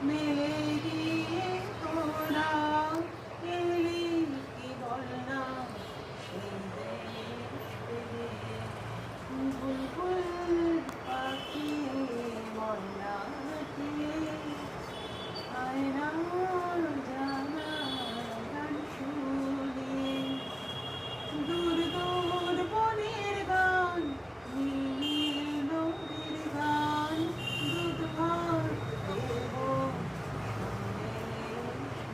মেলে দিয়ে তোরা এলি কি বল না সেই দেশ পেলে বুলবুল পাখি ময়না দিয়ে আয়নার জানা গান শুনে দূর দূর বনের গান নীল নদীর গান দুধ ভাত দেব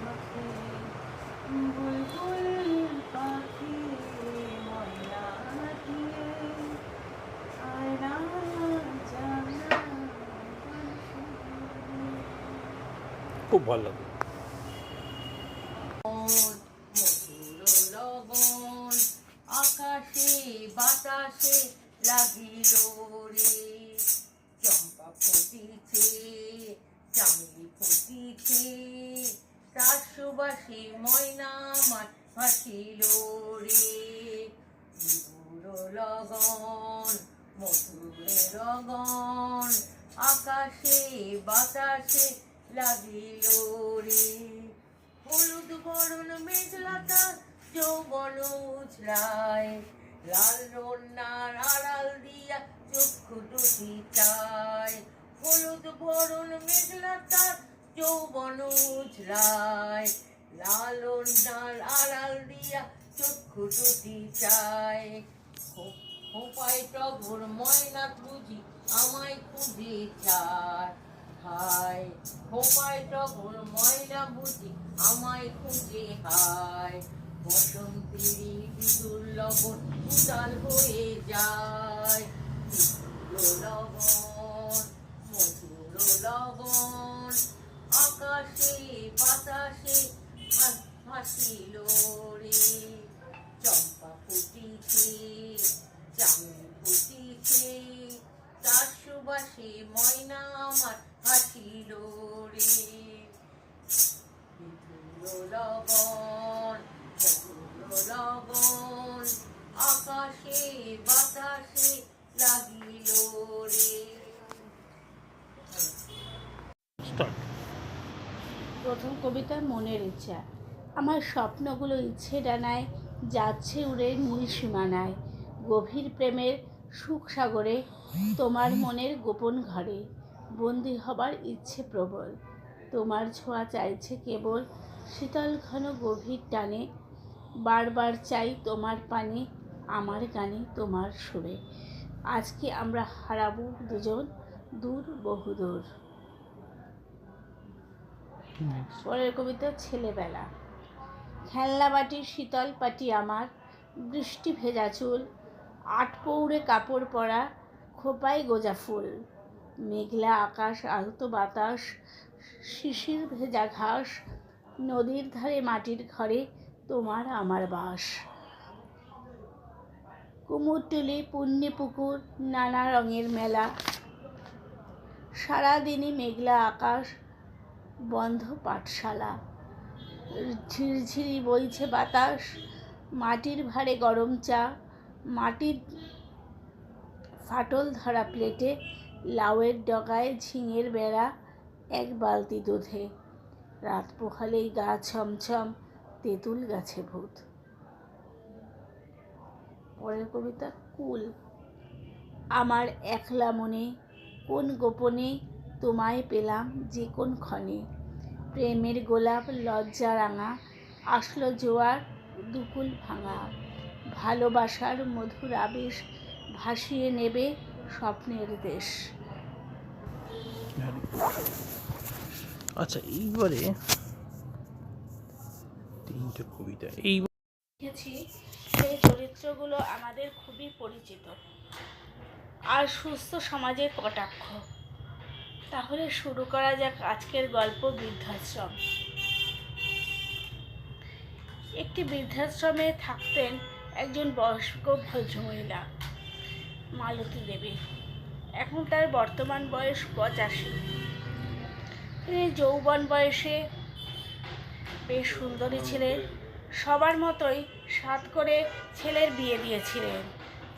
মাখে বুলবুল পাখি ময়না দিয়ে আয়না জানা গান শুনে। খুব ভালো লাগে। মধুর লবণ আকাশে বাতাসে লাগিল রে, চম্পা ফুটিছে চামেলি ফুটিছে, তার সুবাসে ময়না আমার ভাসিল রে। মধুর লগন মধুর লগন আকাশে বাতাসে লাগিল রে, হলুদ বরণ মেঘলাটা যৌবন উছলায়, লাল রন্নার আড়াল দিয়া চক্ষু দুটি চায়। হলুদ বরণ মেঘলাটা যৌবন উছলায়, লাল রন্নার আড়াল দিয়া চক্ষু দুটি চায়। খোঁপায় টগর ময়না বুঝি আমায় খুঁজে চায়, হায় খোঁপায় টগর ময়না বুঝি আমায় খুঁজে হায়। বসন্তেরই বিদুর লবণ উদাল হয়ে যায়, মধুর লবণ মধুর লবণ আকাশে বাতাসে ভাসিল রে, চম্পা ফুটিছে চামেলি ফুটিছে, তার সুবাসে ময়না আমার ভাসিল রে। মধুর লগন মধুর লগন আকাশে বাতাসে লাগিল রে। প্রথম কবিতা মনের ইচ্ছা। আমার স্বপ্নগুলো ইচ্ছে ডানায় যাচ্ছে উড়ে নীল সীমানায়, গভীর প্রেমের সুখ সাগরে তোমার মনের গোপন ঘরে বন্দি হবার ইচ্ছে প্রবল, তোমার ছোঁয়া চাইছে কেবল শীতল ঘন গভীর টানে, বারবার চাই তোমার পানে আমার গানে তোমার সুরে, আজকে আমরা হারাবো দুজন দূর বহুদূর। পরের কবিতা ছেলেবেলা। খেলনা বাটির শীতল পাটি আমার, বৃষ্টি ভেজা চুল, আট পৌড়ে কাপড় পরা, খোপায় গোজা ফুল, মেঘলা আকাশ আলতো বাতাস, শিশির ভেজা ঘাস, নদীর ধারে মাটির ঘরে তোমার আমার বাস। কুমোরটুলি পুণ্যি পুকুর নানা রঙের মেলা, সারাদিনই মেঘলা আকাশ বন্ধ পাঠশালা, ঝিরঝিরি বইছে বাতাস, মাটির ভারে গরম চা, মাটির ফাটল ধরা প্লেটে লাউয়ের ডগায় ঝিঙের বেড়া, এক বালতি দুধে, রাত পোহালেই গা ছমছম তেঁতুল গাছে ভূত। পরের কবিতা কুল। আমার একলা মনে কোন গোপনে তোমায় পেলাম যে কোন ক্ষণে, প্রেমের গোলাপ লজ্জা রাঙা, আসলো জোয়ার দুকুল ভাঙা, ভালোবাসার মধুর আবেশ ভাসিয়ে নেবে স্বপ্নের দেশ। আচ্ছা, এইবারে তিনটে কবিতা এই দেখেছি সেই চরিত্রগুলো আমাদের খুবই পরিচিত আর সুস্থ সমাজের কটাক্ষ। তাহলে শুরু করা যাক আজকের গল্প বৃদ্ধাশ্রম। একটি বৃদ্ধাশ্রমে থাকতেন একজন বয়স্ক ভদ্রমহিলা, মালতী দেবী। এখন তার বর্তমান বয়স 85। তিনি যৌবন বয়সে বেশ সুন্দরী ছিলেন। সবার মতোই সাধ করে ছেলের বিয়ে দিয়েছিলেন।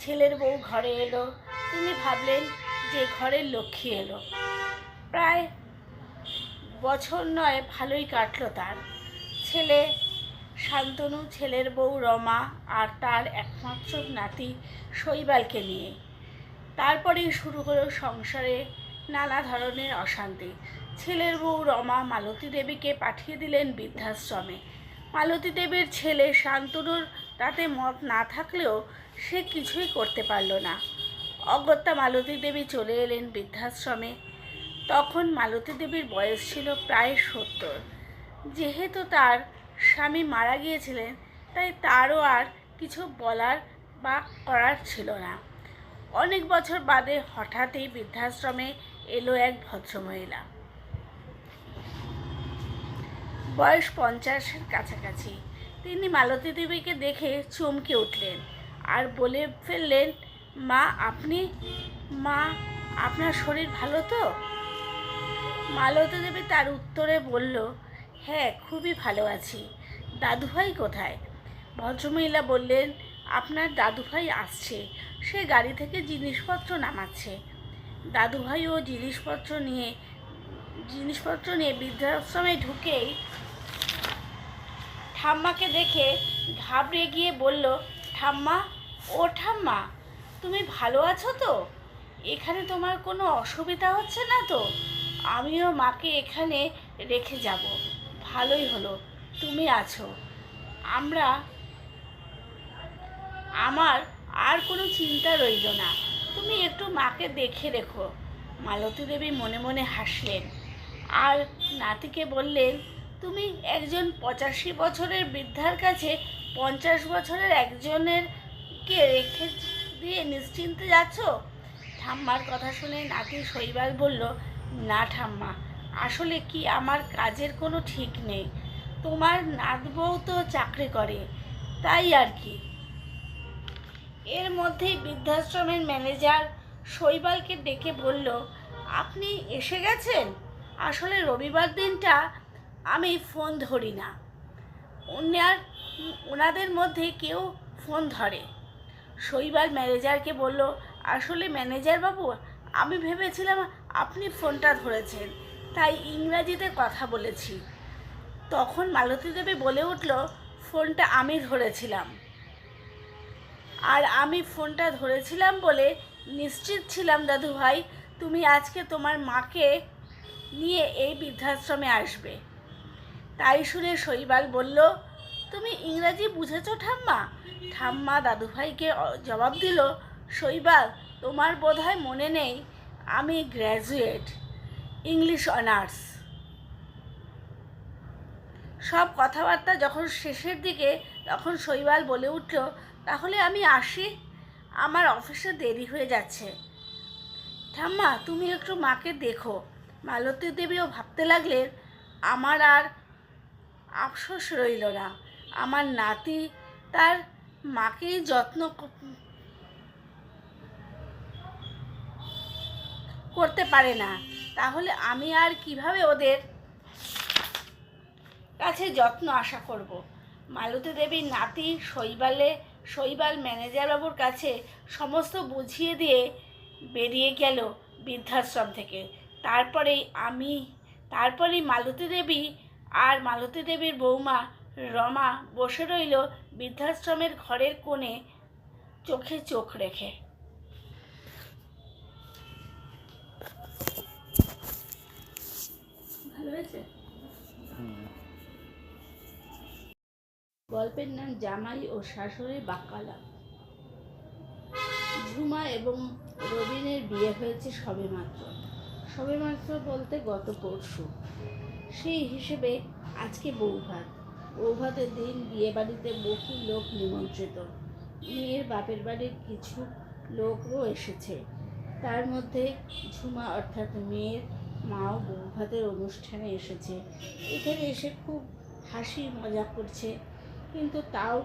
ছেলের বউ ঘরে এলো, তিনি ভাবলেন যে ঘরের লক্ষ্মী এলো। প্রায় বছর নয় ভালোই কাটলো তার। ছেলে শান্তনু, ছেলের বউ রমা আর তার একমাত্র নাতি শৈবালকে নিয়ে। তারপরেই শুরু হলো সংসারে নানা ধরনের অশান্তি। ছেলের বউ রমা মালতী দেবীকে পাঠিয়ে দিলেন বৃদ্ধাশ্রমে। মালতী দেবীর ছেলে শান্তনুর তাতে মত না থাকলেও সে কিছুই করতে পারল না। অগত্যা মালতী দেবী চলে এলেন বৃদ্ধাশ্রমে। তখন মালতী দেবীর বয়স ছিল প্রায় 70। যেহেতু তার স্বামী মারা গিয়েছিলেন, তাই তারও আর কিছু বলার বা করার ছিল না। অনেক বছর বাদে হঠাৎই বৃদ্ধাশ্রমে এলো এক ভদ্রমহিলা। বয়স 50-এর কাছাকাছি। তিনি মালতী দেবীকে দেখে চমকে উঠলেন আর বলে ফেললেন, মা আপনার শরীর ভালো তো? মালতী দেবী তার উত্তরে বলল, হ্যাঁ, খুবই ভালো আছি। দাদুভাই কোথায়? ভদ্রমহিলা বললেন, আপনার দাদুভাই আসছে, সে গাড়ি থেকে জিনিসপত্র নামাচ্ছে। দাদুভাইও জিনিসপত্র নিয়ে বৃদ্ধাশ্রমে ঢুকেই ঠাম্মাকে দেখে ঘাবড়ে গিয়ে বলল, ঠাম্মা, তুমি ভালো আছো তো? এখানে তোমার কোনো অসুবিধা হচ্ছে না তো? আমিও মাকে এখানে রেখে যাব। ভালোই হলো তুমি আছো। আমার আর কোনো চিন্তা রইল না। তুমি একটু মাকে দেখে রেখো। মালতী দেবী মনে মনে হাসলেন আর নাতিকে বললেন, তুমি একজন 85 বছরের বৃদ্ধার কাছে 50 বছরের একজনেরকে রেখে দিয়ে নিশ্চিন্তে যাচ্ছ? ঠাম্মার কথা শুনে নাতি শৈবাল বলল, না ঠাম্মা, আসলে কি আমার কাজের কোনো ঠিক নেই। তোমার নাতবউ তো চাকরি করে, তাই আর কি। এর মধ্যেই বৃদ্ধাশ্রমের ম্যানেজার শৈবালকে ডেকে বলল, আপনি এসে গেছেন? আসলে রবিবার দিনটা আমি ফোন ধরি না, ওনাদের মধ্যে কেউ ফোন ধরে। শৈবাল ম্যানেজারকে বলল, আসলে ম্যানেজার বাবু, আমি ভেবেছিলাম আপনি ফোনটা ধরেছেন, তাই ইংরাজিতে কথা বলেছি। তখন মালতী দেবী বলে উঠল, ফোনটা আমি ধরেছিলাম, আর আমি ফোনটা ধরেছিলাম বলে নিশ্চিত ছিলাম দাদুভাই তুমি আজকে তোমার মাকে নিয়ে এই বৃদ্ধাশ্রমে আসবে। তাই শুনে শৈবাল বলল, তুমি ইংরাজি বুঝেছো ঠাম্মা? ঠাম্মা দাদুভাইকে জবাব দিল, শৈবাল, তোমার বোধহয় মনে নেই আমি গ্র্যাজুয়েট, ইংলিশ অনার্স। সব কথাবার্তা যখন শেষের দিকে, তখন শৈবাল বলে উঠল, তাহলে আমি আসি, আমার অফিসে দেরি হয়ে যাচ্ছে। ঠাম্মা, তুমি একটু মাকে দেখো। মালতী দেবীও ভাবতে লাগলেন, আমার আর আফসোস রইল না। আমার নাতি তার মাকেই যত্ন করতে পারে না, তাহলে আমি আর কিভাবে ওদের কাছে যত্ন আশা করব। মালতী দেবীর নাতি শৈবাল ম্যানেজারবাবুর কাছে সমস্ত বুঝিয়ে দিয়ে বেরিয়ে গেল বৃদ্ধাশ্রম থেকে। তারপরেই মালতী দেবী আর মালতী দেবীর বৌমা রমা বসে রইল বৃদ্ধাশ্রমের ঘরের কোণে, চোখে চোখ রেখে। ভালো হয়েছে? গল্পের নাম জামাই ও শাশুড়ির বাক্যালাপ। ঝুমা এবং রবিনের বিয়ে হয়েছে সবেমাত্র বলতে গত পরশু। সেই হিসেবে আজকে বৌভাতের দিন বিয়ে বাড়িতে বহু লোক নিমন্ত্রিত। মেয়ের বাপের বাড়ির কিছু লোকও এসেছে। তার মধ্যে ঝুমা অর্থাৎ মেয়ের মাও বৌভাতের অনুষ্ঠানে এসেছে। এখানে এসে খুব হাসি মজা করছে, কিন্তু তাও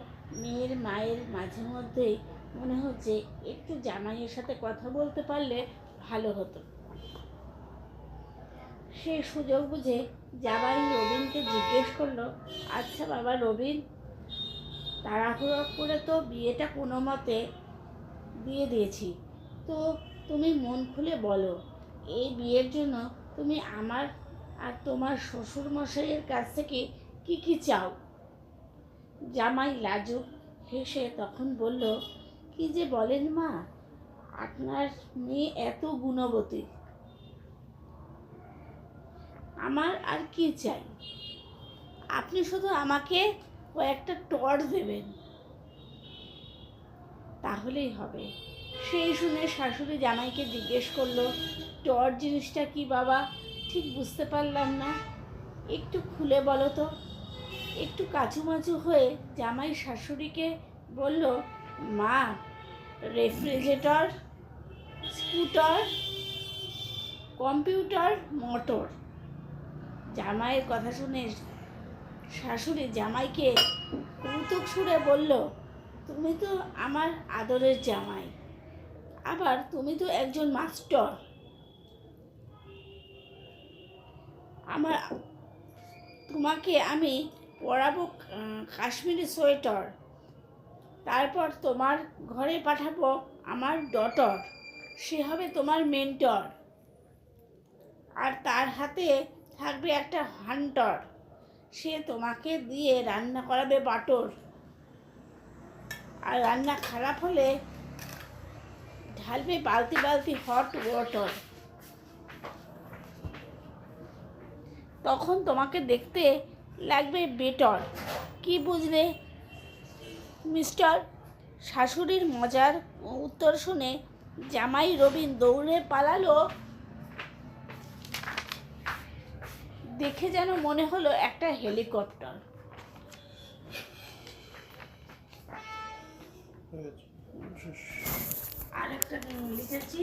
মেয়ের মায়ের মাঝে মধ্যেই মনে হচ্ছে একটু জামাইয়ের সাথে কথা বলতে পারলে ভালো হতো। সেই সুযোগ বুঝে জামাই রবিনকে জিজ্ঞেস করলো, আচ্ছা বাবা রবিন, তাড়াহুড়ো করে তো বিয়েটা কোনো মতে দিয়ে দিয়েছি, তো তুমি মন খুলে বলো, এই বিয়ের জন্য তুমি আমার আর তোমার শ্বশুর মশাইয়ের কাছ থেকে কি কি চাও? জামাই লাজুক হেসে তখন বলল, কি যে বলেন মা, আপনার মেয়ে এত গুণবতী, আমার আর কি চাই? আপনি শুধু আমাকে কয়েকটা টর্চ দেবেন, তাহলেই হবে। সেই শুনে শাশুড়ি জামাইকে জিজ্ঞেস করলো, টর্চ জিনিসটা কি বাবা? ঠিক বুঝতে পারলাম না, একটু খুলে বলো তো। একটু কাচুমাচু হয়ে জামাই শাশুড়িকে বলল, মা, রেফ্রিজারেটর, স্কুটার, কম্পিউটার, মোটর। জামাইয়ের কথা শুনে শাশুড়ি জামাইকে কৌতুক সুরে বলল, তুমি তো আমার আদরের জামাই, আবার তুমি তো একজন মাস্টার। তোমাকে আমি পরাবো কাশ্মীরি সোয়েটার, তারপর তোমার ঘরে পাঠাবো আমার ডটার, সে হবে তোমার মেন্টর, আর তার হাতে থাকবে একটা হান্টার, সে তোমাকে দিয়ে রান্না করাবে বাটর, আর রান্না খারাপ হলে ঢালবে বালতি বালতি হট ওয়াটার। তখন তোমাকে দেখতে লাগবে বেটার। কি বুঝলে মিস্টার? শাশুড়ির মজার উত্তর শুনে জামাই রবিন দৌড়ে পালালো। দেখে যেন মনে হলো একটা হেলিকপ্টার। আর একটা লিখেছি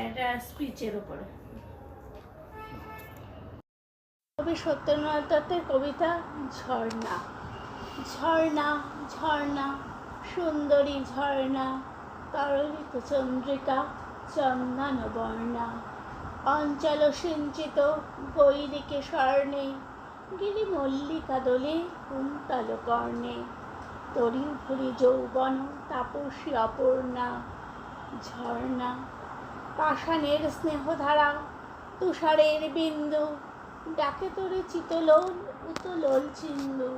একটা স্পিচের উপরে। কবি সত্যেন্দ্রনাথ দত্তের কবিতা ঝর্ণা। ঝর্ণা ঝর্ণা সুন্দরী ঝর্ণা, তরলিত চন্দ্রিকা চন্দন বর্ণা, অঞ্চল সিঞ্চিত গৈরিকে স্বর্ণে, গিরি মল্লিকা দোলে কুন্তল কর্ণে, তরি ভুরি যৌবন তাপসী অপর্ণা। ঝর্ণা পাষাণের স্নেহধারা, তুষারের বিন্দু, ডাকে তোরে চিতলোল উতলোল চিন্দু।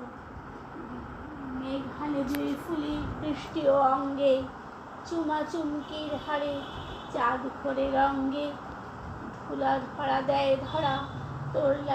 মেঘানে জুই ফুলি বৃষ্টি ও অঙ্গে, চুমা চুমকির হারে চাঁদ করে রঙ্গে, ধুলা ধরা দেয় ধরা তোর